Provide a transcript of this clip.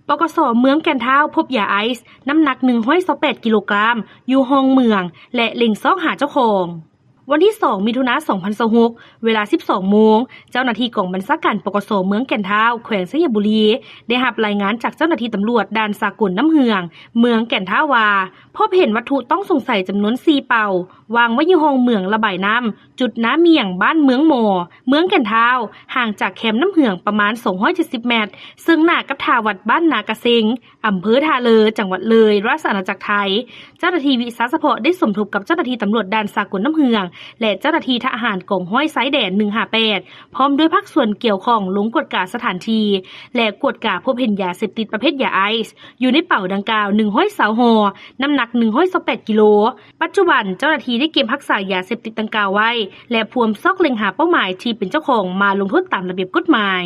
ปกส.เมืองแก่นเท้าพบยาไอซ์น้ำหนัก128 กิโลกรัมอยู่ห้องเมืองและเล็งซอกหาเจ้าของวันที่2มิถุนายน2026เวลา 12 โมงเจ้าหน้าที่กองบัญชาการปกส.เมืองแก่นเท้าแขวงชัยบุรีได้รับรายงานจากเจ้าหน้าที่ตำรวจด่านสากลน้ำเหืองเมืองแก่นเท้าว่าพบเห็นวัตถุต้องสงสัยจำนวน4เป่าวางไว้อยู่ห้องเมืองระบายน้ำจุดน้าเมียงบ้านเมืองหมอเมืองแก่นเท้าห่างจากแคมป์น้ำเหืองประมาณ270 เมตรซึ่งหน้ากับท่าวัดบ้านนากระเซงอำเภอท่าเลอจังหวัดเลยราชอาณาจักรไทยเจ้าหน้าที่วิสาสะเพาะได้สมทบกับเจ้าหน้าที่ตำรวจด่านสากลน้ำเหืองและเจ้าหน้าที่ทหารกองห้อยไซแดน158พร้อมด้วยภาคส่วนเกี่ยวข้องลงกวดกาสถานที่และกวดกาพบเห็นยาเสพติดประเภทยาไอซ์อยู่ในเป่าดังกล่าว120ห่อน้ำหนัก128 กิโลปัจจุบันเจ้าหน้าที่ได้เก็บรักษายาเสพติดดังกล่าวไว้และพวมซอกเล็งหาเป้าหมายที่เป็นเจ้าของมาลงโทษตามระเบียบกฎหมาย